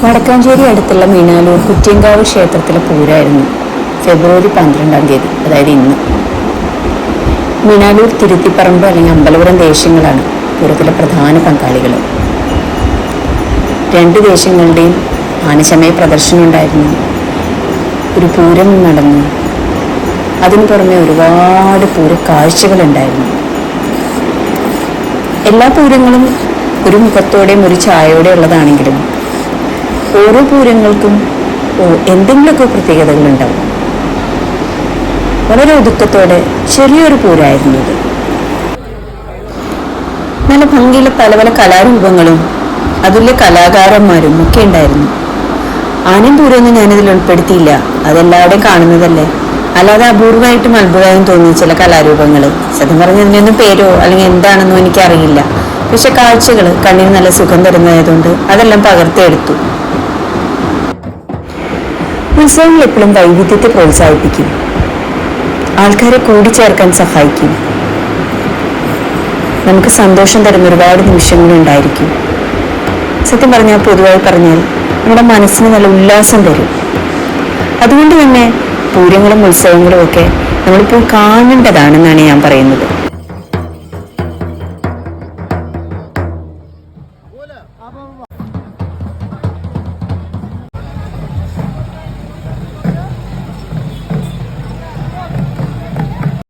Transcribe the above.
വടക്കാഞ്ചേരി അടുത്തുള്ള മീനാലൂർ കുറ്റിയങ്കാവ് ക്ഷേത്രത്തിലെ പൂരമായിരുന്നു ഫെബ്രുവരി 12-ാം തീയതി, അതായത് ഇന്ന്. മീനാലൂർ, തിരുത്തിപ്പറമ്പ് അല്ലെങ്കിൽ അമ്പലപുരം ദേശങ്ങളാണ് പൂരത്തിലെ പ്രധാന പങ്കാളികൾ. രണ്ട് ദേശങ്ങളുടെയും ആനശമയ പ്രദർശനം ഉണ്ടായിരുന്നു, ഒരു പൂരം നടന്നു. അതിനു പുറമെ ഒരുപാട് പൂരക്കാഴ്ചകളുണ്ടായിരുന്നു. എല്ലാ പൂരങ്ങളും ഒരു മുഖത്തോടെയും ഒരു ചായയോടെ ഉള്ളതാണെങ്കിലും ഓരോ പൂരങ്ങൾക്കും എന്തെങ്കിലുമൊക്കെ പ്രത്യേകതകളുണ്ടാവും. വളരെ ഒതുക്കത്തോടെ ചെറിയൊരു പൂരമായിരുന്നു ഇത്. നല്ല ഭംഗിയുള്ള പല പല കലാരൂപങ്ങളും അതുല്യ കലാകാരന്മാരും ഒക്കെ ഉണ്ടായിരുന്നു. ആനയും പൂരമൊന്നും ഞാനിതിൽ ഉൾപ്പെടുത്തിയില്ല, അതെല്ലാവരുടെയും കാണുന്നതല്ലേ. അല്ലാതെ അപൂർവമായിട്ടും അത്ഭുതമായും തോന്നി ചില കലാരൂപങ്ങൾ. സത്യം പറഞ്ഞ ഇതിനൊന്നും പേരോ അല്ലെങ്കിൽ എന്താണെന്നോ എനിക്കറിയില്ല. പക്ഷെ കാഴ്ചകൾ കണ്ണിന് നല്ല സുഖം തരുന്നതായതുകൊണ്ട് അതെല്ലാം പകർത്തിയെടുത്തു. ഉത്സവങ്ങൾ എപ്പോഴും വൈവിധ്യത്തെ പ്രോത്സാഹിപ്പിക്കും, ആൾക്കാരെ കൂടിച്ചേർക്കാൻ സഹായിക്കും. നമുക്ക് സന്തോഷം തരുന്ന ഒരുപാട് നിമിഷങ്ങളുണ്ടായിരിക്കും. സത്യം പറഞ്ഞാൽ, പൊതുവായി പറഞ്ഞാൽ നമ്മുടെ മനസ്സിന് നല്ല ഉല്ലാസം തരും. അതുകൊണ്ട് തന്നെ പൂരങ്ങളും ഉത്സവങ്ങളും ഒക്കെ നമ്മളിപ്പോൾ കാണേണ്ടതാണെന്നാണ് ഞാൻ പറയുന്നത്.